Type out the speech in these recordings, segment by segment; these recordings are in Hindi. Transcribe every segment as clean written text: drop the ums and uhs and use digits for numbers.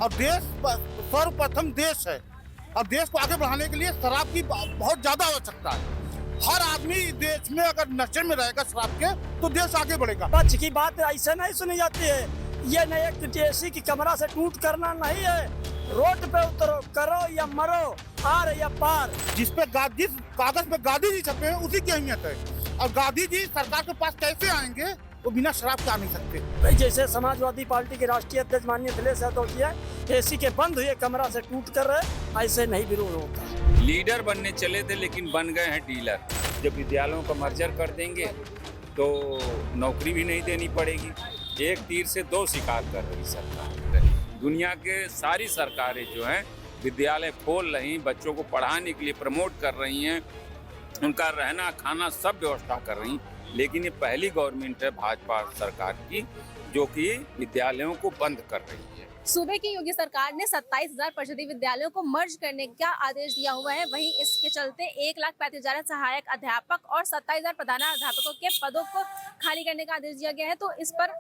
और देश सर्वप्रथम देश है और देश को आगे बढ़ाने के लिए शराब की बहुत ज्यादा आवश्यकता है। हर आदमी देश में अगर नशे में रहेगा शराब के तो देश आगे बढ़ेगा। बच की बात ऐसे नहीं सुनी जाती है। ये नहीं एक टीएससी की कमरा से टूट करना नहीं है। रोड पे उतरो, करो या मरो, आर या पार। जिस कागज पे गांधी जी छपे हैं उसी की अहमियत है। और गांधी जी सरकार के पास कैसे आएंगे, वो बिना शराब के आ नहीं सकते। जैसे समाजवादी पार्टी के राष्ट्रीय अध्यक्ष माननीय अखिलेश यादव जी है, एसी के बंद हुए कमरा से टूट कर रहे, ऐसे नहीं विरोध होता। लीडर बनने चले थे लेकिन बन गए हैं डीलर। जब विद्यालयों का मर्जर कर देंगे तो नौकरी भी नहीं देनी पड़ेगी। एक तीर से दो शिकार कर रही सरकार। दुनिया के सारी सरकारें जो हैं विद्यालय खोल रही, बच्चों को पढ़ाने के लिए प्रमोट कर रही हैं, उनका रहना खाना सब व्यवस्था कर रही, लेकिन ये पहली गवर्नमेंट है भाजपा सरकार की जो कि विद्यालयों को बंद कर रही है। सूबे की योगी सरकार ने 27,000 परिषदीय विद्यालयों को मर्ज करने का आदेश दिया हुआ है। वहीं इसके चलते 1,35,000 सहायक अध्यापक और 27,000 प्रधानाध्यापकों के पदों को खाली करने का आदेश दिया गया है। तो इस पर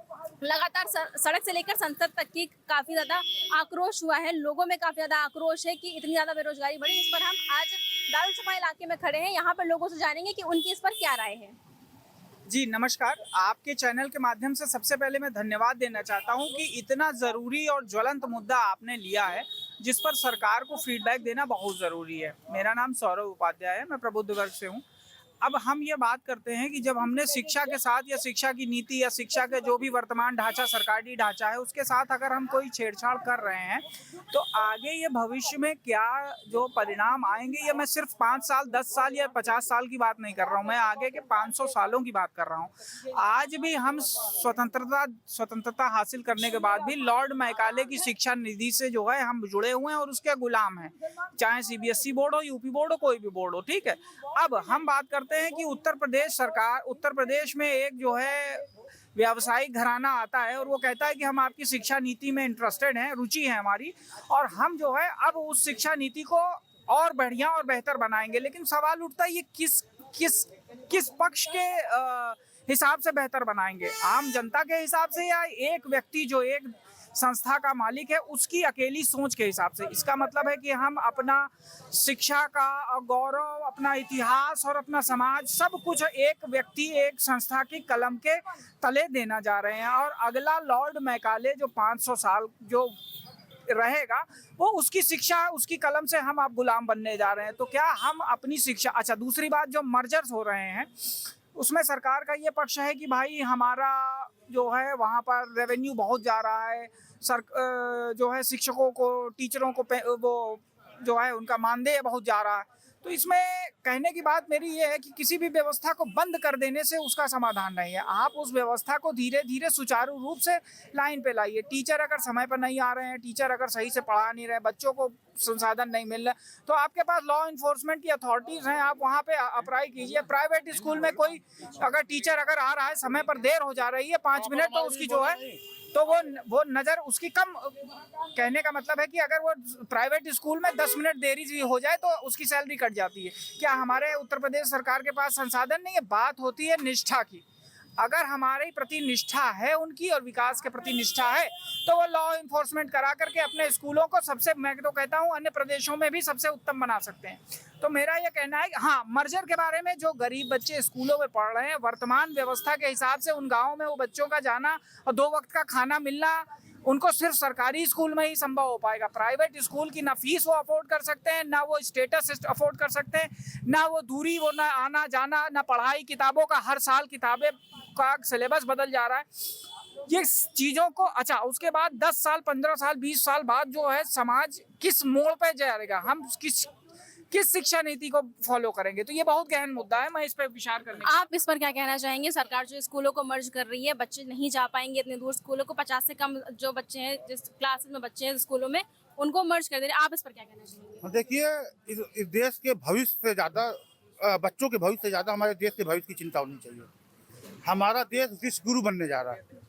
लगातार सड़क से लेकर संसद तक की काफी ज्यादा आक्रोश हुआ है। लोगों में काफी ज्यादा आक्रोश है कि इतनी ज्यादा बेरोजगारी बढ़ी। इस पर हम आज दारुल इलाके में खड़े हैं। यहाँ पर लोगों से जानेंगे कि उनकी इस पर क्या राय है। जी नमस्कार। आपके चैनल के माध्यम से सबसे पहले मैं धन्यवाद देना चाहता हूं कि इतना ज़रूरी और ज्वलंत मुद्दा आपने लिया है जिस पर सरकार को फीडबैक देना बहुत ज़रूरी है। मेरा नाम सौरभ उपाध्याय है, मैं प्रबुद्ध वर्ग से हूं। अब हम ये बात करते हैं कि जब हमने शिक्षा के साथ या शिक्षा की नीति या शिक्षा के जो भी वर्तमान ढांचा सरकारी ढांचा है उसके साथ अगर हम कोई छेड़छाड़ कर रहे हैं तो आगे ये भविष्य में क्या जो परिणाम आएंगे, ये मैं सिर्फ 5 साल 10 साल या 50 साल की बात नहीं कर रहा हूँ, मैं आगे के 500 सालों की बात कर रहा हूँ। आज भी हम स्वतंत्रता हासिल करने के बाद भी लॉर्ड मैकाले की शिक्षा निधि से जो है हम जुड़े हुए हैं और उसके गुलाम हैं, चाहे सीबीएसई बोर्ड हो, यूपी बोर्ड हो, कोई भी बोर्ड हो। ठीक है, अब हम बात करते हैं कि उत्तर प्रदेश में एक जो है व्यावसायिक घराना आता है और वो कहता है कि हम आपकी शिक्षा नीति में इंटरेस्टेड हैं, रुचि है हमारी, और हम जो है अब उस शिक्षा नीति को और बढ़िया और बेहतर बनाएंगे। लेकिन सवाल उठता है ये किस पक्ष के हिसाब से बेहतर बनाएंगे, आम जनता के हिसाब से या एक व्यक्ति जो एक संस्था का मालिक है उसकी अकेली सोच के हिसाब से। इसका मतलब है कि हम अपना शिक्षा का गौरव, अपना इतिहास और अपना समाज सब कुछ एक व्यक्ति एक संस्था की कलम के तले देना जा रहे हैं। और अगला लॉर्ड मैकाले जो 500 साल जो रहेगा वो उसकी शिक्षा उसकी कलम से हम आप गुलाम बनने जा रहे हैं। तो क्या हम अपनी शिक्षा, अच्छा दूसरी बात जो मर्जर्स हो रहे हैं उसमें सरकार का ये पक्ष है कि भाई हमारा जो है वहाँ पर रेवेन्यू बहुत जा रहा है, जो है शिक्षकों को टीचरों को वो जो है उनका मानदेय बहुत जा रहा है। तो इसमें कहने की बात मेरी ये है कि किसी भी व्यवस्था को बंद कर देने से उसका समाधान नहीं है। आप उस व्यवस्था को धीरे धीरे सुचारू रूप से लाइन पे लाइए। टीचर अगर समय पर नहीं आ रहे हैं, टीचर अगर सही से पढ़ा नहीं रहे, बच्चों को संसाधन नहीं मिल रहे, तो आपके पास लॉ इन्फोर्समेंट की अथॉरिटीज हैं, आप वहाँ पे अप्लाई कीजिए। प्राइवेट स्कूल में कोई अगर टीचर अगर आ रहा है, समय पर देर हो जा रही है 5 मिनट, तो उसकी जो है तो वो नज़र उसकी कम, कहने का मतलब है कि अगर वो प्राइवेट स्कूल में 10 मिनट देरी भी हो जाए तो उसकी सैलरी कट जाती है। क्या हमारे उत्तर प्रदेश सरकार के पास संसाधन नहीं है? बात होती है निष्ठा की। अगर हमारे प्रति निष्ठा है उनकी और विकास के प्रति निष्ठा है तो वो लॉ इन्फोर्समेंट करा करके अपने स्कूलों को सबसे, मैं तो कहता हूँ अन्य प्रदेशों में भी सबसे उत्तम बना सकते हैं। तो मेरा ये कहना है कि हाँ, मर्जर के बारे में जो गरीब बच्चे स्कूलों में पढ़ रहे हैं, वर्तमान व्यवस्था के हिसाब से उन गाँव में वो बच्चों का जाना और 2 वक्त का खाना मिलना उनको सिर्फ सरकारी स्कूल में ही संभव हो पाएगा। प्राइवेट स्कूल की ना फीस वो अफोर्ड कर सकते हैं, ना वो स्टेटस अफोर्ड कर सकते हैं, ना वो दूरी, वो ना आना जाना, ना पढ़ाई, किताबों का हर साल किताबें का सिलेबस बदल जा रहा है। ये चीज़ों को, अच्छा उसके बाद 10 साल 15 साल 20 साल बाद जो है समाज किस मोड़ पे जाएगा, हम किस शिक्षा नीति को फॉलो करेंगे, तो ये बहुत गहन मुद्दा है। मैं इस पर विचार करने आप इस पर क्या कहना चाहेंगे? सरकार जो स्कूलों को मर्ज कर रही है, बच्चे नहीं जा पाएंगे इतने दूर स्कूलों को, 50 से कम जो बच्चे हैं जिस क्लासेस में बच्चे हैं स्कूलों में, उनको मर्ज कर दे रहे हैं। आप इस पर क्या कहना चाहेंगे? देखिए, इस देश के भविष्य से ज्यादा, बच्चों के भविष्य से ज्यादा हमारे देश के भविष्य की चिंता होनी चाहिए। हमारा देश विश्व गुरु बनने जा रहा है।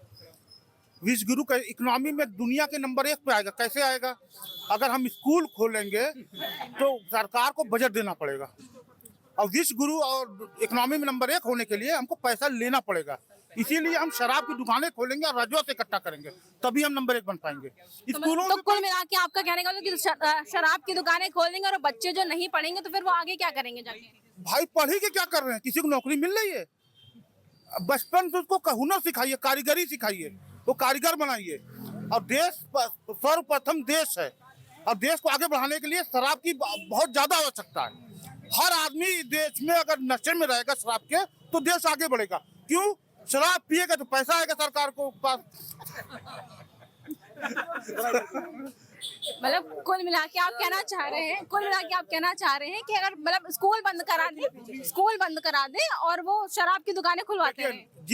विश्व गुरु का इकोनॉमी में दुनिया के नंबर 1 पे आएगा। कैसे आएगा? अगर हम स्कूल खोलेंगे तो सरकार को बजट देना पड़ेगा, और विश्व गुरु और इकोनॉमी में नंबर 1 होने के लिए हमको पैसा लेना पड़ेगा। इसीलिए हम शराब की दुकानें खोलेंगे और रजवा से इकट्ठा करेंगे, तभी हम नंबर 1 बन पाएंगे। स्कूलों तो में कुल मिला के आपका कहने का मतलब कि शराब की दुकानें खोल देंगे और बच्चे जो नहीं पढ़ेंगे तो फिर वो आगे क्या करेंगे जाके? भाई पढ़े के क्या कर रहे हैं, किसी को नौकरी मिल रही है? बचपन से उसको हुनर सिखाइए, कारीगरी सिखाइए, वो कारीगर बनाइए। और देश सर्वप्रथम देश है, और देश को आगे बढ़ाने के लिए शराब की बहुत ज्यादा आवश्यकता है। हर आदमी देश में अगर नशे में रहेगा शराब के, तो देश आगे बढ़ेगा। क्यों? शराब पिएगा तो पैसा आएगा सरकार को पास। मतलब कुल मिला के आप कहना चाह रहे हैं, कि अगर मतलब स्कूल बंद करा दें और वो शराब की दुकानें खुलवाते हैं।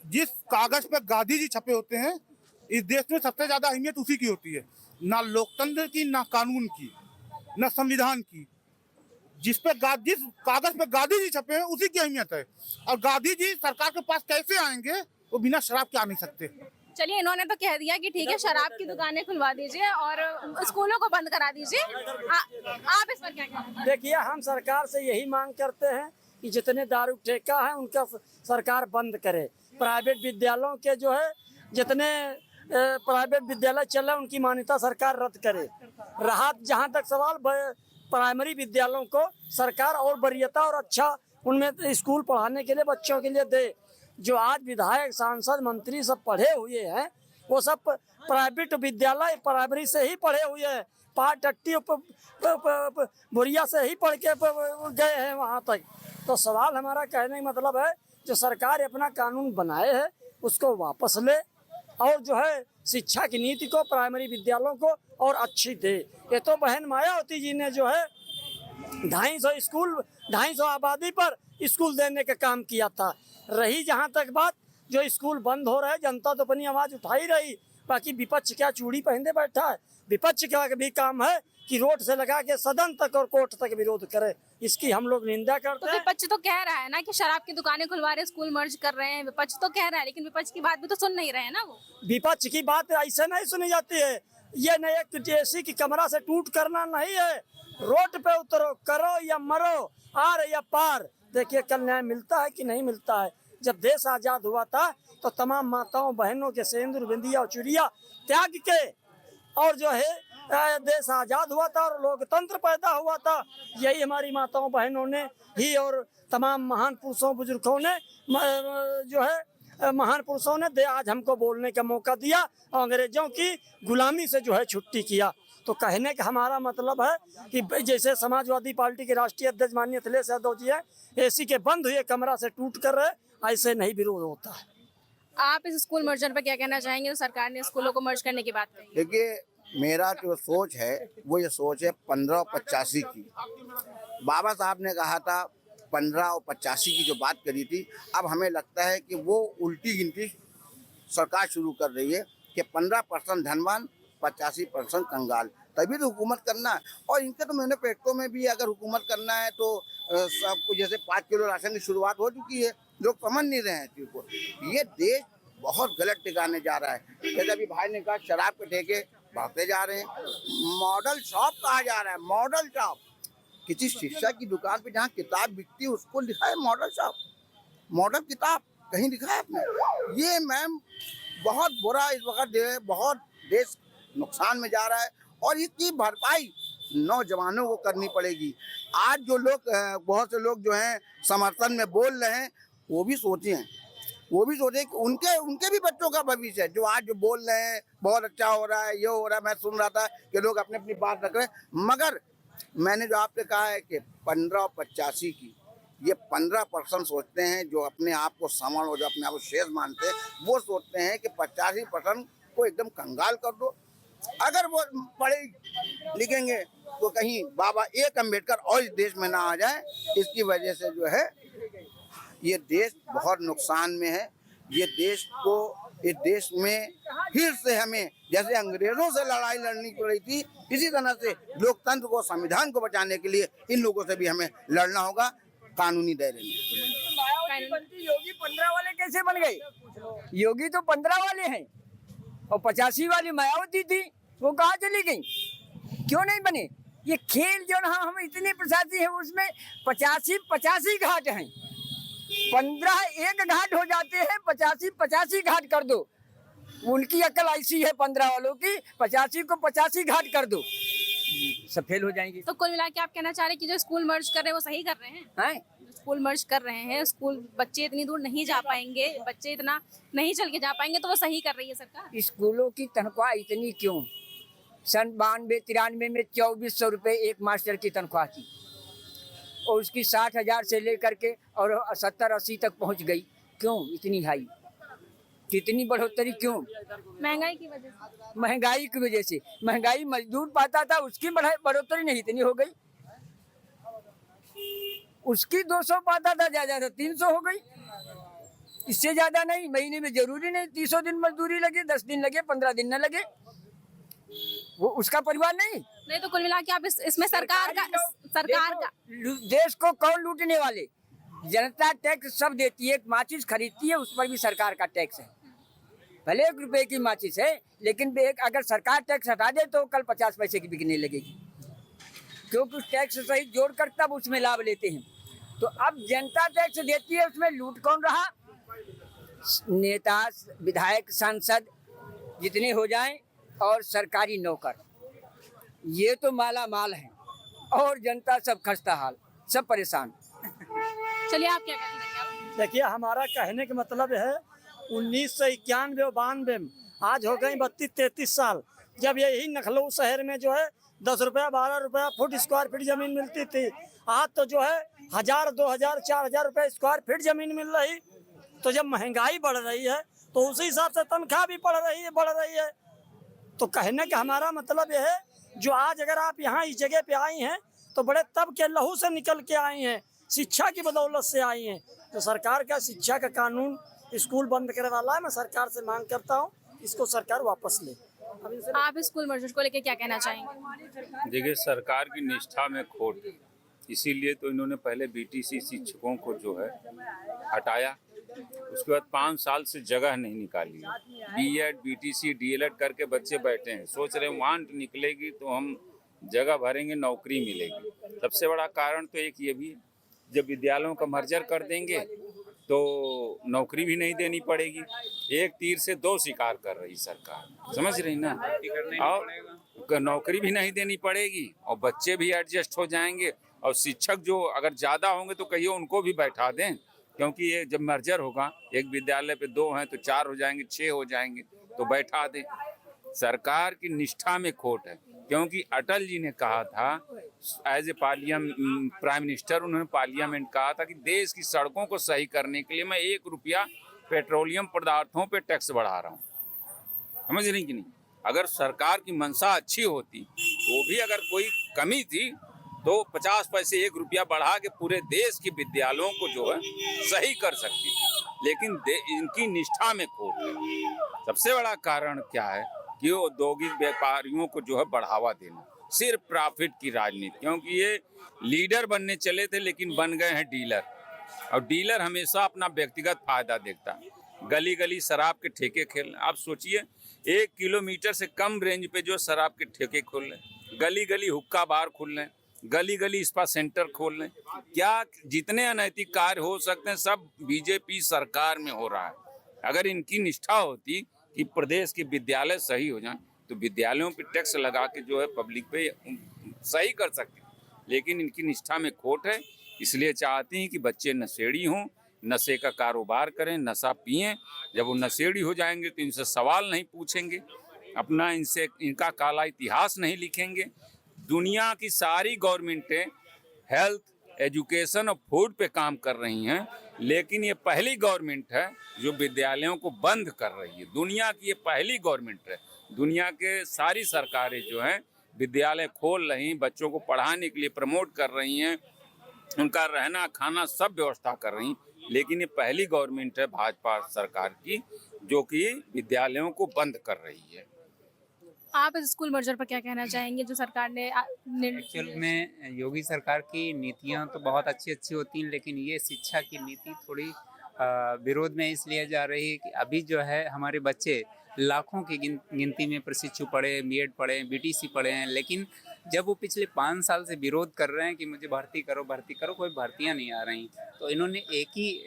जिस कागज पे गांधी जी छपे होते हैं, इस देश में सबसे ज्यादा अहमियत उसी की होती है, ना लोकतंत्र की, ना कानून की, ना संविधान की। जिस कागज पे गांधी जी छपे हैं उसी की अहमियत है। और गांधी जी सरकार के पास कैसे आएंगे? वो बिना शराब के आ नहीं सकते। चलिए, इन्होंने तो कह दिया कि ठीक है शराब की दुकानें खुलवा दीजिए और स्कूलों को बंद करा दीजिए। आप इस पर क्या कहते हैं? देखिए, हम सरकार से यही मांग करते हैं कि जितने दारू ठेका है उनका सरकार बंद करे। प्राइवेट विद्यालयों के जो है जितने प्राइवेट विद्यालय चल रहे हैं उनकी मान्यता सरकार रद्द करे। रहा जहाँ तक सवाल प्राइमरी विद्यालयों को सरकार और वरीयता और अच्छा उनमें स्कूल पढ़ाने के लिए बच्चों के लिए दे। जो आज विधायक, सांसद, मंत्री सब पढ़े हुए हैं वो सब प्राइवेट विद्यालय प्राइमरी से ही पढ़े हुए हैं, टट्टी बुरिया से ही पढ़ के गए हैं वहाँ तक। तो सवाल हमारा कहने का मतलब है, जो सरकार अपना कानून बनाए है उसको वापस ले और जो है शिक्षा की नीति को प्राइमरी विद्यालयों को और अच्छी दे। ये तो बहन मायावती जी ने जो है 250 आबादी पर स्कूल देने का काम किया था। रही जहाँ तक बात जो स्कूल बंद हो रहा है, जनता तो अपनी आवाज उठा ही रही, बाकी विपक्ष क्या चूड़ी पहने बैठा है? विपक्ष का भी काम है कि रोड से लगा के सदन तक और कोर्ट तक विरोध करे। इसकी हम लोग निंदा करते हैं। तो विपक्ष तो कह रहा है ना कि शराब की दुकानें खुलवा रहे, स्कूल मर्ज कर रहे हैं, विपक्ष तो कह रहा है, लेकिन विपक्ष की बात भी तो सुन नहीं रहे हैं ना वो। विपक्ष की बात ऐसे नहीं सुनी जाती है। ये न एक एसी की कमरा से टूट करना नहीं है, रोड पे उतरो, करो या मरो, आर या पार। देखिए कल न्याय मिलता है कि नहीं मिलता है। जब देश आजाद हुआ था तो तमाम माताओं बहनों के सिंदूर, बिंदिया और चूड़िया त्याग के और जो है देश आजाद हुआ था और लोकतंत्र पैदा हुआ था। यही हमारी माताओं बहनों ने ही और तमाम महान पुरुषों बुजुर्गों ने जो है महान पुरुषों ने आज हमको बोलने का मौका दिया और अंग्रेजों की गुलामी से जो है छुट्टी किया। तो कहने का हमारा मतलब है कि जैसे समाजवादी पार्टी के राष्ट्रीय अध्यक्ष माननीय अखिलेश यादव जी है, एसी के बंद हुए कमरा से टूट कर रहे, ऐसे नहीं विरोध होता है। आप इस स्कूल मर्जर पर क्या कहना चाहेंगे? तो सरकार ने स्कूलों को मर्ज करने की बात कही। देखिए मेरा जो सोच है वो ये सोच है 15 और 85 की। बाबा साहब ने कहा था 15 और 85 की जो बात करी थी, अब हमें लगता है कि वो उल्टी गिनती सरकार शुरू कर रही है कि 15% धनवान 85% कंगाल, तभी तो हुकूमत करना है। और इनके तो मैनिफेस्टो में भी अगर हुकूमत करना है तो सबको जैसे 5 किलो राशन की शुरुआत हो चुकी है, लोग समझ नहीं रहे हैं चीज़ को। ये देश बहुत गलत ठिकाने जा रहा है। जैसे अभी भाई ने कहा शराब के ठेके बढ़ते जा रहे हैं, मॉडल शॉप कहा जा रहा है, मॉडल शॉप। किसी शिक्षा की दुकान पे जहाँ किताब बिकती है उसको लिखा है मॉडल शॉप, मॉडल किताब कहीं लिखा है आपने? ये मैम बहुत बुरा इस वक्त बहुत देश नुकसान में जा रहा है और इसकी भरपाई नौजवानों को करनी पड़ेगी। आज जो लोग बहुत से लोग जो हैं समर्थन में बोल रहे हैं वो भी सोचें कि उनके भी बच्चों का भविष्य है। जो आज जो बोल रहे हैं बहुत अच्छा हो रहा है, ये हो रहा है, मैं सुन रहा था कि लोग अपनी अपनी बात रख रहे हैं, मगर मैंने जो आपसे कहा है कि 15 और 85 की, ये 15% सोचते हैं जो अपने आप को समण और जो अपने आप को शेष मानते हैं, वो सोचते हैं कि 85% को एकदम कंगाल कर दो। अगर वो पढ़े लिखेंगे तो कहीं बाबा एक अम्बेडकर और इस देश में ना आ जाए। इसकी वजह से जो है ये देश बहुत नुकसान में है। ये देश को इस देश में फिर से हमें जैसे अंग्रेजों से लड़ाई लड़नी पड़ी थी, इसी तरह से लोकतंत्र को, संविधान को बचाने के लिए इन लोगों से भी हमें लड़ना होगा कानूनी दायरे में। योगी 15 वाले कैसे बन गए? योगी तो 15 वाले हैं और 85 वाली मायावती थी, वो कहाँ चली गई? क्यों नहीं बने? ये खेल जो ना हम इतने प्रसादी है उसमें 85 घाट हैं। 15 एक घाट हो जाते हैं, 85 घाट कर दो। उनकी अकल ऐसी है 15 वालों की, 85 को 85 घाट कर दो, सब फेल हो जाएंगे। तो कुल मिला के आप कहना चाह रहे हैं कि जो स्कूल मर्ज कर रहे हैं वो सही कर रहे हैं? हैं? स्कूल मर्ज कर रहे हैं, स्कूल बच्चे इतनी दूर नहीं जा पाएंगे, बच्चे इतना नहीं चल के जा पाएंगे, तो वो सही कर रही है सरकार? स्कूलों की तनख्वाह इतनी क्यों? सन 92-93 में 2400 रुपये एक मास्टर की तनख्वाह थी, और उसकी 60,000 से लेकर के और 70-80 तक पहुंच गई। क्यों इतनी हाई? कितनी बढ़ोतरी क्यों? महंगाई की वजह से। महंगाई की वजह से। महंगाई मजदूर पाता था, उसकी बढ़ोतरी नहीं इतनी हो गई। उसकी 200 पाता था, ज्यादा 300 हो गई, इससे ज्यादा नहीं। महीने में जरूरी नहीं 300 दिन मजदूरी लगे, 10 दिन लगे, 15 दिन न लगे, वो उसका परिवार नहीं। तो कुल मिला के आप इसमें सरकार का देश को कौन लूटने वाले? जनता टैक्स सब देती है, माचिस खरीदती है, उस पर भी सरकार का टैक्स है। भले 1 रुपए की माचिस है, लेकिन अगर सरकार टैक्स हटा दे तो कल 50 पैसे की बिकने लगेगी, क्योंकि उस टैक्स सहित जोड़कर तब उसमें लाभ लेते हैं। तो अब जनता टैक्स देती है, उसमें लूट कौन रहा? नेता, विधायक, सांसद जितने हो जाएं और सरकारी नौकर, ये तो माला माल है, और जनता सब खस्ता हाल, सब परेशान। चलिए आप क्या कहेंगे? देखिए, हमारा कहने का मतलब है 1991 और 92 में, आज हो गए 32-33 साल, जब यही लखनऊ शहर में जो है 10 रुपया 12 रुपया फुट स्क्वायर फीट जमीन मिलती थी, आज तो जो है 1000, 2000, 4000 रुपये स्क्वायर फीट जमीन मिल रही। तो जब महंगाई बढ़ रही है तो उसी हिसाब से तनख्वाह भी बढ़ रही है। तो कहने का हमारा मतलब यह है, जो आज अगर आप यहाँ इस जगह पे आई हैं तो बड़े तब के लहू से निकल के आई हैं, शिक्षा की बदौलत से आई हैं। तो सरकार का शिक्षा का कानून स्कूल बंद करने वाला है। मैं सरकार से मांग करता हूँ इसको सरकार वापस ले। आप स्कूल मर्जर को लेकर क्या कहना चाहेंगे? देखिए, सरकार की निष्ठा में खोट है, इसीलिए तो इन्होंने पहले बीटीसी शिक्षकों को जो है हटाया, उसके बाद 5 साल से जगह नहीं निकाली। बीएड, बीटीसी, डीएलएड करके बच्चे बैठे हैं, सोच रहे हैं वांट निकलेगी तो हम जगह भरेंगे, नौकरी मिलेगी। सबसे बड़ा कारण तो एक ये भी, जब विद्यालयों का मर्जर कर देंगे तो नौकरी भी नहीं देनी पड़ेगी। एक तीर से 2 शिकार कर रही सरकार, समझ रही ना? और नौकरी भी नहीं देनी पड़ेगी और बच्चे भी एडजस्ट हो जाएंगे, और शिक्षक जो अगर ज़्यादा होंगे तो कहिए उनको भी बैठा दें, क्योंकि ये जब मर्जर होगा, एक विद्यालय पे 2 हैं तो 4 हो जाएंगे, 6 हो जाएंगे, तो बैठा दें। सरकार की निष्ठा में खोट है, क्योंकि अटल जी ने कहा था एज ए प्राइम मिनिस्टर, उन्होंने पार्लियामेंट कहा था कि देश की सड़कों को सही करने के लिए मैं 1 रुपया पेट्रोलियम पदार्थों पे टैक्स बढ़ा रहा हूँ। समझ रही कि नहीं? अगर सरकार की मंशा अच्छी होती, वो भी अगर कोई कमी थी तो 50 पैसे 1 रुपया बढ़ा के पूरे देश के विद्यालयों को जो है सही कर सकती थी, लेकिन इनकी निष्ठा में खोट है। सबसे बड़ा कारण क्या है कि औद्योगिक व्यापारियों को जो है बढ़ावा देना, सिर्फ प्रॉफिट की राजनीति। क्योंकि ये लीडर बनने चले थे लेकिन बन गए हैं डीलर, और डीलर हमेशा अपना व्यक्तिगत फायदा देखता है। गली गली शराब के ठेके खेल, आप सोचिए 1 किलोमीटर से कम रेंज पे जो शराब के ठेके खोल रहे, गली गली हुक्का बार खोल रहे, गली गली स्पा सेंटर खोल रहे। क्या जितने अनैतिक कार्य हो सकते हैं सब बीजेपी सरकार में हो रहा है। अगर इनकी निष्ठा होती कि प्रदेश के विद्यालय सही हो जाएं तो विद्यालयों पे टैक्स लगा के जो है पब्लिक पे सही कर सकते, लेकिन इनकी निष्ठा में खोट है। इसलिए चाहती हैं कि बच्चे नशेड़ी हों, नशे का कारोबार करें, नशा पिएं। जब वो नशेड़ी हो जाएंगे तो इनसे सवाल नहीं पूछेंगे, अपना इनका काला इतिहास नहीं लिखेंगे। दुनिया की सारी गवर्नमेंटें हेल्थ, एजुकेशन और फूड पे काम कर रही हैं, लेकिन ये पहली गवर्नमेंट है जो विद्यालयों को बंद कर रही है। दुनिया की ये पहली गवर्नमेंट है। दुनिया के सारी सरकारें जो हैं विद्यालय खोल रही, बच्चों को पढ़ाने के लिए प्रमोट कर रही हैं, उनका रहना खाना सब व्यवस्था कर रही, लेकिन ये पहली गवर्नमेंट है भाजपा सरकार की जो कि विद्यालयों को बंद कर रही है। आप इस स्कूल मर्जर पर क्या कहना चाहेंगे जो सरकार ने एक्चुअल में योगी सरकार की नीतियां तो बहुत अच्छी होती हैं, लेकिन ये शिक्षा की नीति थोड़ी विरोध में इसलिए जा रही है कि अभी जो है हमारे बच्चे लाखों की गिनती में प्रशिक्षु पढ़े, बीएड पढ़े, बीटीसी पढ़े हैं, लेकिन जब वो पिछले 5 साल से विरोध कर रहे हैं कि मुझे भर्ती करो, कोई भर्तियां नहीं आ रही, तो इन्होंने एक ही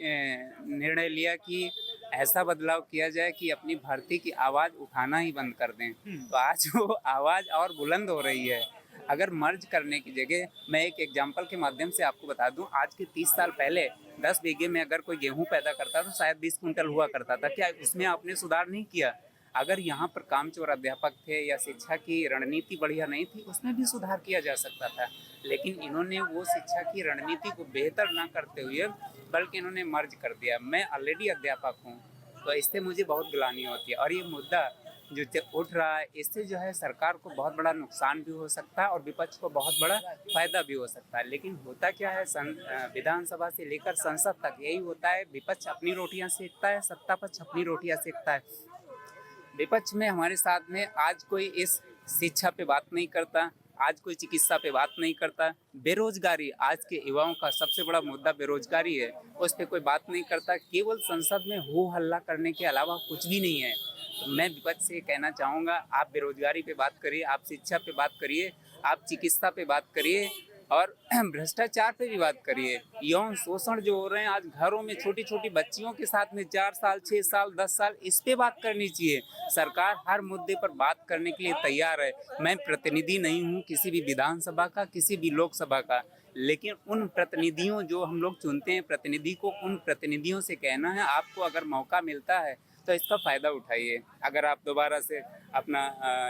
निर्णय लिया कि ऐसा बदलाव किया जाए कि अपनी भर्ती की आवाज़ उठाना ही बंद कर दें। तो आज वो आवाज़ और बुलंद हो रही है। अगर मर्ज करने की जगह, मैं एक एग्जांपल के माध्यम से आपको बता दूं, आज के 30 साल पहले 10 बीघे में अगर कोई गेहूं पैदा करता तो शायद 20 कुंटल हुआ करता था। क्या उसमें आपने सुधार नहीं किया? अगर यहाँ पर कामचोर अध्यापक थे या शिक्षा की रणनीति बढ़िया नहीं थी, उसमें भी सुधार किया जा सकता था। लेकिन इन्होंने वो शिक्षा की रणनीति को बेहतर ना करते हुए बल्कि इन्होंने मर्ज कर दिया। मैं ऑलरेडी अध्यापक हूँ, तो इससे मुझे बहुत ग्लानि होती है। और ये मुद्दा जो उठ रहा है, इससे जो है सरकार को बहुत बड़ा नुकसान भी हो सकता है और विपक्ष को बहुत बड़ा फायदा भी हो सकता है। लेकिन होता क्या है, विधानसभा से लेकर संसद तक यही होता है, विपक्ष अपनी रोटियां सेकता है, सत्ता पक्ष अपनी रोटियां सेकता है। विपक्ष में हमारे साथ में आज कोई इस शिक्षा पे बात नहीं करता, आज कोई चिकित्सा पे बात नहीं करता। बेरोजगारी, आज के युवाओं का सबसे बड़ा मुद्दा बेरोजगारी है, उस पर कोई बात नहीं करता। केवल संसद में हो हल्ला करने के अलावा कुछ भी नहीं है। तो मैं विपक्ष से कहना चाहूँगा, आप बेरोजगारी पे बात करिए, आप शिक्षा पे बात करिए, आप चिकित्सा पे बात करिए और भ्रष्टाचार पे भी बात करिए। यौन शोषण जो हो रहे हैं आज घरों में, छोटी छोटी बच्चियों के साथ में 4 साल, 6 साल, 10 साल, इस पे बात करनी चाहिए। सरकार हर मुद्दे पर बात करने के लिए तैयार है। मैं प्रतिनिधि नहीं हूँ किसी भी विधानसभा का, किसी भी लोकसभा का, लेकिन उन प्रतिनिधियों जो हम लोग चुनते हैं प्रतिनिधि को, उन प्रतिनिधियों से कहना है आपको अगर मौका मिलता है तो इसका फ़ायदा उठाइए। अगर आप दोबारा से अपना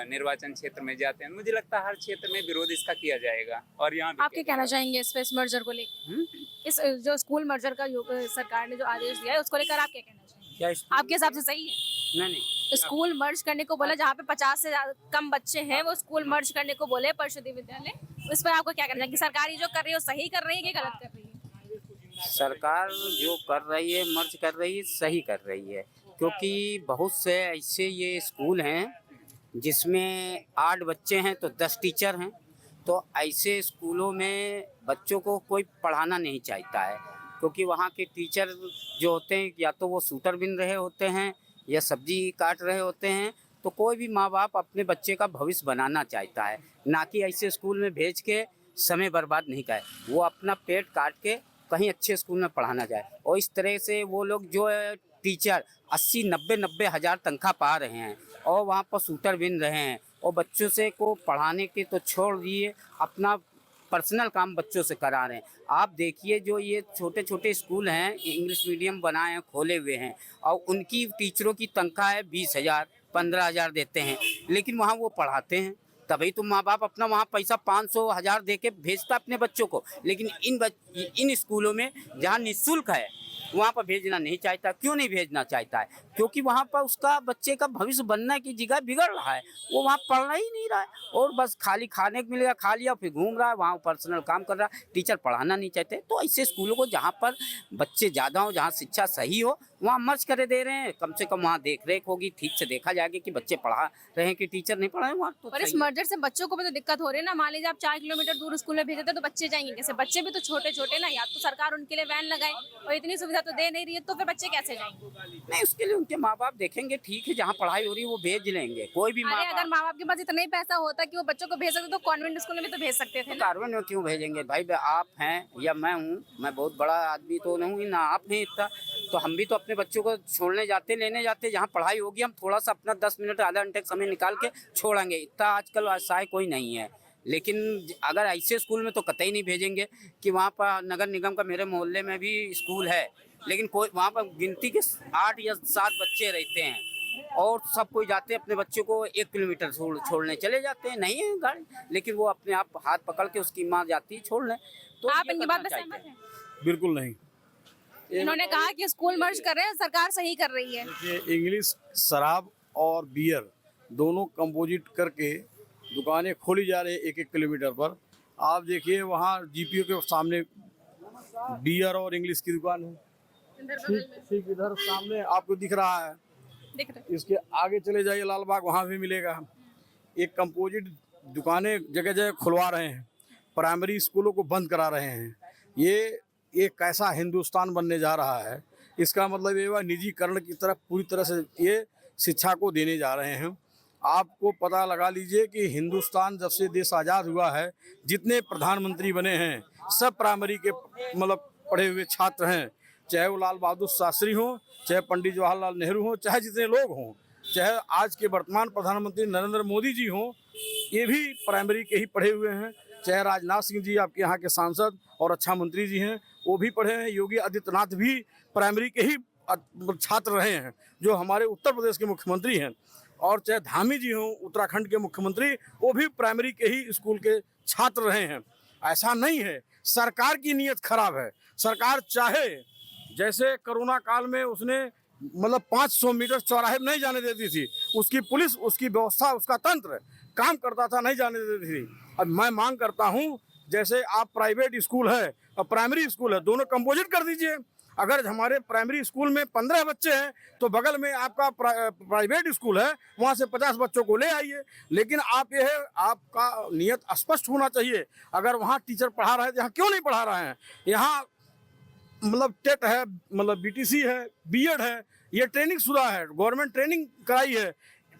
निर्वाचन क्षेत्र में जाते हैं, मुझे लगता है हर क्षेत्र में विरोध इसका किया जाएगा। और यहाँ आप क्या कहना चाहेंगे इस मर्जर को लेकर? इस जो स्कूल मर्जर का सरकार ने जो आदेश दिया है उसको लेकर आप क्या कहना चाहेंगे? आपके हिसाब से सही है? नहीं, स्कूल मर्ज करने को बोला, जहाँ पे 50 से कम बच्चे हैं वो स्कूल मर्ज करने को बोले परिषदीय विद्यालय, उस पर आपको क्या कहना चाहिए कि सरकारी जो कर रही है वो सही कर रही है कि गलत कर रही है? सरकार जो कर रही है, मर्ज कर रही है, सही कर रही है। क्योंकि बहुत से ऐसे ये स्कूल हैं जिसमें 8 बच्चे हैं तो 10 टीचर हैं। तो ऐसे स्कूलों में बच्चों को कोई पढ़ाना नहीं चाहता है, क्योंकि वहाँ के टीचर जो होते हैं या तो वो शूटर बिन रहे होते हैं या सब्जी काट रहे होते हैं। तो कोई भी माँ बाप अपने बच्चे का भविष्य बनाना चाहता है, ना कि ऐसे स्कूल में भेज के समय बर्बाद नहीं करे। वो अपना पेट काट के कहीं अच्छे स्कूल में पढ़ाना जाए। और इस तरह से वो लोग जो है टीचर 80-90 हज़ार तनख्वाह पा रहे हैं और वहाँ पर शूटर बिन रहे हैं और बच्चों से को पढ़ाने के तो छोड़ दिए, अपना पर्सनल काम बच्चों से करा रहे हैं। आप देखिए जो ये छोटे छोटे स्कूल हैं, इंग्लिश मीडियम बनाए हैं, खोले हुए हैं, और उनकी टीचरों की तनख्वाह है 20,000, 15,000 देते हैं, लेकिन वहाँ वो पढ़ाते हैं। तभी तो माँ बाप अपना वहाँ पैसा 500, 1000 दे के भेजता अपने बच्चों को। लेकिन इन स्कूलों में जहाँ निःशुल्क है वहाँ पर भेजना नहीं चाहता। क्यों नहीं भेजना चाहता है? क्योंकि वहाँ पर उसका बच्चे का भविष्य बनने की जगह बिगड़ रहा है, वो वहाँ पढ़ना ही नहीं रहा है और बस खाली खाने को मिलेगा, खा लिया, फिर घूम रहा है, वहाँ पर्सनल काम कर रहा है। टीचर पढ़ाना नहीं चाहते। तो ऐसे स्कूलों को जहाँ पर बच्चे ज़्यादा हो, जहाँ शिक्षा सही हो, वहाँ मर्ज करे दे रहे हैं। कम से कम वहाँ देख रेख होगी, ठीक से देखा जाएगा कि बच्चे पढ़ा रहे हैं कि टीचर नहीं पढ़ा है वहाँ। तो और इस मर्जर से बच्चों को भी तो दिक्कत हो रही है ना। मान लीजिए आप 4 किलोमीटर दूर स्कूल में भेजते तो बच्चे जाएंगे कैसे? बच्चे भी तो छोटे छोटे ना, या तो सरकार उनके लिए वैन लगाए, और इतनी सुविधा तो दे नहीं रही है, तो फिर बच्चे कैसे जाएंगे? नहीं, उसके लिए उनके माँ बाप देखेंगे, ठीक है, जहाँ पढ़ाई हो रही है वो भेज लेंगे। कोई भी अरे अगर माँ बाप के पास इतना ही पैसा होता कि वो बच्चों को भेज सकते तो कॉन्वेंट स्कूल में भी तो भेज सकते थे ना। कॉन्वेंट में क्यों भेजेंगे भाई? आप हैं या मैं हूँ, मैं बहुत बड़ा आदमी तो नहीं हूँ ना, आप हैं इतना, तो हम भी तो अपने बच्चों को छोड़ने जाते, लेने जाते, जहाँ पढ़ाई होगी हम थोड़ा सा अपना 10 मिनट, आधा घंटे का समय निकाल के छोड़ेंगे। इतना आजकल आशाएं कोई नहीं है। लेकिन अगर ऐसे स्कूल में तो कतई नहीं भेजेंगे कि वहाँ पर नगर निगम का मेरे मोहल्ले में भी स्कूल है, लेकिन कोई वहाँ पर गिनती के 8 या 7 बच्चे रहते हैं और सब कोई जाते हैं अपने बच्चों को 1 किलोमीटर छोड़ने चले जाते हैं। नहीं है गाड़ी, लेकिन वो अपने आप हाथ पकड़ के उसकी माँ जाती है छोड़ने। तो आप इनकी बात में सहमत हैं? बिल्कुल नहीं। इन्होंने कहा कि स्कूल मर्ज कर रहे हैं, सरकार सही कर रही है। देखिए, इंग्लिश शराब और बियर दोनों कंपोजिट करके दुकानें खोली जा रही है 1-1 किलोमीटर पर। आप देखिए वहाँ जीपीओ के सामने बियर और इंग्लिश की दुकान है, ठीक इधर सामने आपको दिख रहा है। इसके आगे चले जाइए लालबाग, वहाँ भी मिलेगा। एक कंपोजिट दुकानें जगह जगह खुलवा रहे हैं, प्राइमरी स्कूलों को बंद करा रहे हैं। ये कैसा हिंदुस्तान बनने जा रहा है? इसका मतलब ये निजीकरण की तरफ पूरी तरह से ये शिक्षा को देने जा रहे हैं। आपको पता लगा लीजिए कि हिंदुस्तान जब से देश आज़ाद हुआ है, जितने प्रधानमंत्री बने हैं सब प्राइमरी के मतलब पढ़े हुए छात्र हैं, चाहे वो लाल बहादुर शास्त्री हों, चाहे पंडित जवाहरलाल नेहरू हों, चाहे जितने लोग हों, चाहे आज के वर्तमान प्रधानमंत्री नरेंद्र मोदी जी हों, ये भी प्राइमरी के ही पढ़े हुए हैं। चाहे राजनाथ सिंह जी आपके यहाँ के सांसद और रक्षा मंत्री जी हैं, वो भी पढ़े हैं। योगी आदित्यनाथ भी प्राइमरी के ही छात्र रहे हैं, जो हमारे उत्तर प्रदेश के मुख्यमंत्री हैं। और चाहे धामी जी हों उत्तराखंड के मुख्यमंत्री, वो भी प्राइमरी के ही स्कूल के छात्र रहे हैं। ऐसा नहीं है, सरकार की नीयत खराब है। सरकार चाहे जैसे कोरोना काल में उसने मतलब 500 मीटर चौराहे नहीं जाने देती थी, उसकी पुलिस, उसकी व्यवस्था, उसका तंत्र काम करता था, नहीं जाने देती थी। अब मैं मांग करता हूं, जैसे आप प्राइवेट स्कूल है और प्राइमरी स्कूल है, दोनों कंपोजिट कर दीजिए। अगर हमारे प्राइमरी स्कूल में 15 बच्चे हैं तो बगल में आपका प्राइवेट स्कूल है, वहाँ से 50 बच्चों को ले आइए। लेकिन आप ये है, आपका नियत स्पष्ट होना चाहिए। अगर वहाँ टीचर पढ़ा रहे हैं, यहाँ क्यों नहीं पढ़ा रहे हैं? यहाँ मतलब टेट है, मतलब बीटीसी है, बीएड है, ये ट्रेनिंग शुदा है, गवर्नमेंट ट्रेनिंग कराई है,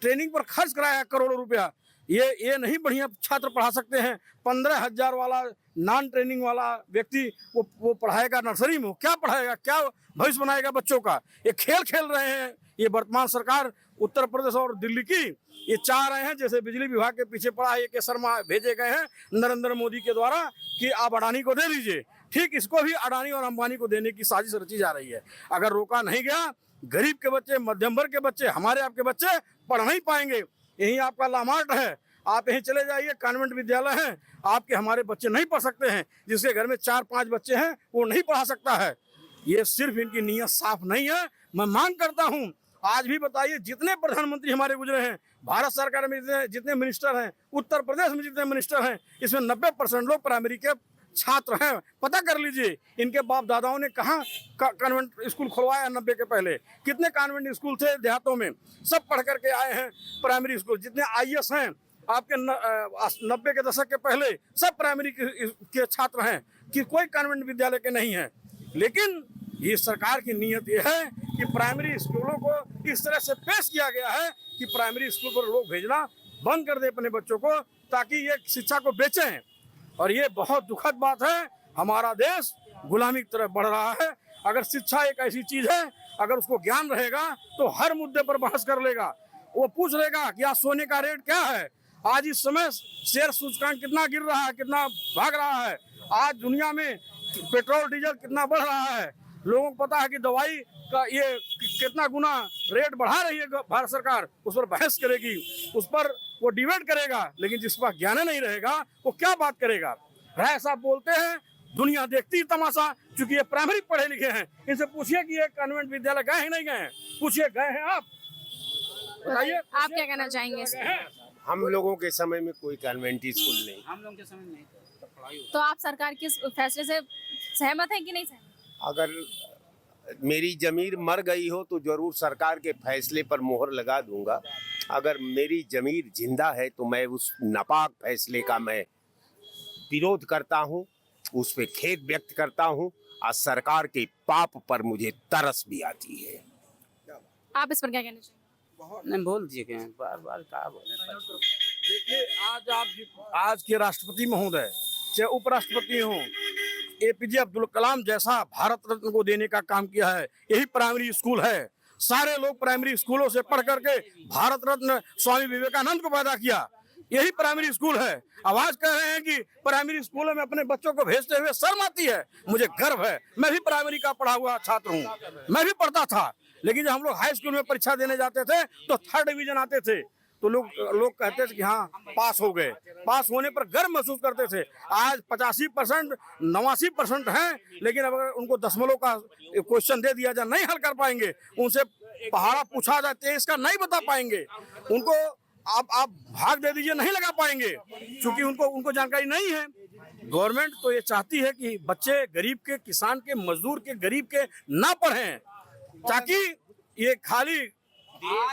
ट्रेनिंग पर खर्च कराया है करोड़ों रुपया। ये नहीं बढ़िया छात्र पढ़ा सकते हैं? 15,000 वाला नॉन ट्रेनिंग वाला व्यक्ति वो पढ़ाएगा नर्सरी में, क्या पढ़ाएगा? क्या भविष्य बनाएगा बच्चों का? ये खेल खेल रहे हैं ये वर्तमान सरकार उत्तर प्रदेश और दिल्ली की। ये चाह रहे हैं जैसे बिजली विभाग के पीछे पड़ा है, ये शर्मा भेजे गए हैं नरेंद्र मोदी के द्वारा कि आप अडानी को दे दीजिए, ठीक इसको भी अडानी और अंबानी को देने की साजिश रची जा रही है। अगर रोका नहीं गया, गरीब के बच्चे, मध्यम वर्ग के बच्चे, हमारे आपके बच्चे पढ़ नहीं पाएंगे। यही आपका लामार्ट है, आप यहीं चले जाइए, कॉन्वेंट विद्यालय हैं, आपके हमारे बच्चे नहीं पढ़ सकते हैं। जिसके घर में 4-5 बच्चे हैं वो नहीं पढ़ा सकता है। ये सिर्फ इनकी नीयत साफ नहीं है। मैं मांग करता हूँ, आज भी बताइए जितने प्रधानमंत्री हमारे गुजरे हैं, भारत सरकार में जितने मिनिस्टर हैं, उत्तर प्रदेश में जितने मिनिस्टर हैं, इसमें 90% लोग प्राइमरी के छात्र हैं। पता कर लीजिए इनके बाप दादाओं ने कहाँ कॉन्वेंट स्कूल खुलवाया 90 के पहले, कितने कॉन्वेंट स्कूल थे देहातों में, सब पढ़ करके आए हैं प्राइमरी स्कूल। जितने आईएएस हैं आपके 90 के दशक के पहले सब प्राइमरी के छात्र हैं, कि कोई कॉन्वेंट विद्यालय के नहीं है। लेकिन ये सरकार की नीयत ये है कि प्राइमरी स्कूलों को इस तरह से पेश किया गया है कि प्राइमरी स्कूल पर लोग भेजना बंद कर दे अपने बच्चों को, ताकि ये शिक्षा को बेचें। और ये बहुत दुखद बात है। हमारा देश गुलामी की तरफ बढ़ रहा है। अगर शिक्षा एक ऐसी चीज है, अगर उसको ज्ञान रहेगा तो हर मुद्दे पर बहस कर लेगा। वो पूछ लेगा कि आज सोने का रेट क्या है, आज इस समय शेयर सूचकांक कितना गिर रहा है, कितना भाग रहा है, आज दुनिया में पेट्रोल डीजल कितना बढ़ रहा है, लोगों को पता है कि दवाई का ये कितना गुना रेट बढ़ा रही है भारत सरकार, उस पर बहस करेगी, उस पर वो डिबेट करेगा। लेकिन जिस पर ज्ञान नहीं रहेगा वो क्या बात करेगा? राय साहब बोलते हैं, दुनिया देखती तमाशा, क्योंकि ये प्राइमरी पढ़े लिखे हैं। इनसे पूछिए कि ये कॉन्वेंट विद्यालय गए हैं नहीं गए हैं, पूछिए गए हैं आप, बताइए। आप क्या कहना चाहेंगे इस पर? हम लोगों के समय में कोई कॉन्वेंट स्कूल नहीं। हम लोगों के समय नहीं। तो आप सरकार के इस फैसले से सहमत हैं कि नहीं सहमत? अगर मेरी जमीर मर गई हो तो जरूर सरकार के फैसले पर मोहर लगा दूंगा। अगर मेरी जमीर जिंदा है तो मैं उस नापाक फैसले का मैं विरोध करता हूं, उस पे खेद व्यक्त करता हूं, और सरकार के पाप पर मुझे तरस भी आती है। आप इस पर क्या कहना चाहेंगे? नहीं बोल दिए बार बार क्या बोले। देखिए आज के राष्ट्रपति महोदय, चाहे उपराष्ट्रपति हों, एपीजे अब्दुल कलाम जैसा भारत रत्न को देने का काम किया है, यही प्राइमरी स्कूल है। सारे लोग प्राइमरी स्कूलों से पढ़ करके भारत रत्न स्वामी विवेकानंद को पैदा किया, यही प्राइमरी स्कूल है। आवाज कह रहे हैं कि प्राइमरी स्कूलों में अपने बच्चों को भेजते हुए शर्म आती है। मुझे गर्व है, मैं भी प्राइमरी का पढ़ा हुआ छात्र हूँ, मैं भी पढ़ता था। लेकिन जब हम लोग हाई स्कूल में परीक्षा देने जाते थे तो 3rd डिवीजन आते थे, तो लोग कहते थे कि हाँ पास हो गए। पास होने पर गर्व महसूस करते थे। आज 85%, 89% हैं, लेकिन अगर उनको दशमलव का क्वेश्चन दे दिया जाए नहीं हल कर पाएंगे, उनसे पहाड़ा पूछा जाए 23 का नहीं बता पाएंगे, उनको आप भाग दे दीजिए नहीं लगा पाएंगे, क्योंकि उनको जानकारी नहीं है। गवर्नमेंट तो ये चाहती है कि बच्चे गरीब के, किसान के, मजदूर के, गरीब के ना पढ़ें, ताकि ये खाली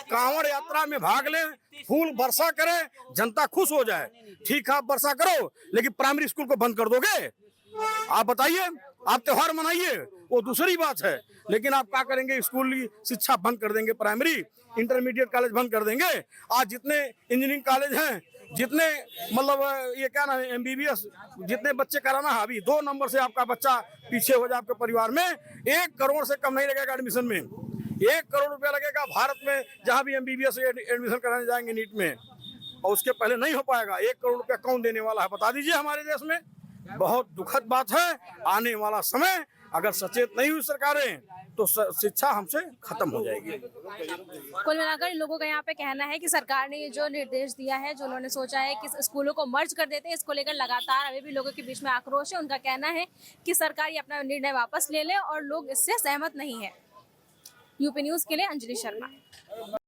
कांवड़ यात्रा में भाग लें, फूल वर्षा करें, जनता खुश हो जाए। ठीक है, आप वर्षा करो, लेकिन प्राइमरी स्कूल को बंद कर दोगे? आप बताइए, आप त्योहार मनाइए, वो दूसरी बात है, लेकिन आप क्या करेंगे? स्कूल की शिक्षा बंद कर देंगे, प्राइमरी इंटरमीडिएट कॉलेज बंद कर देंगे। आज जितने इंजीनियरिंग कॉलेज हैं, जितने मतलब ये क्या नाम है MBBS, जितने बच्चे कराना है, अभी 2 नंबर से आपका बच्चा पीछे हो जाए आपके परिवार में, 1 करोड़ से कम नहीं लगेगा एडमिशन में। 1 करोड़ रुपया लगेगा भारत में, जहाँ भी MBBS एडमिशन कराने जाएंगे नीट में, और उसके पहले नहीं हो पाएगा। 1 करोड़ रुपया कौन देने वाला है, बता दीजिए हमारे देश में। बहुत दुखद बात है। आने वाला समय अगर सचेत नहीं हुई सरकारें तो शिक्षा हमसे खत्म हो जाएगी। कुल मिलाकर लोगों का यहाँ पे कहना है कि सरकार ने ये जो निर्देश दिया है, जो उन्होंने सोचा है कि स्कूलों को मर्ज कर देते हैं, इसको लेकर लगातार अभी भी लोगों के बीच में आक्रोश है। उनका कहना है कि सरकार ये अपना निर्णय वापस ले ले और लोग इससे सहमत नहीं है। यूपी न्यूज़ के लिए अंजलि शर्मा।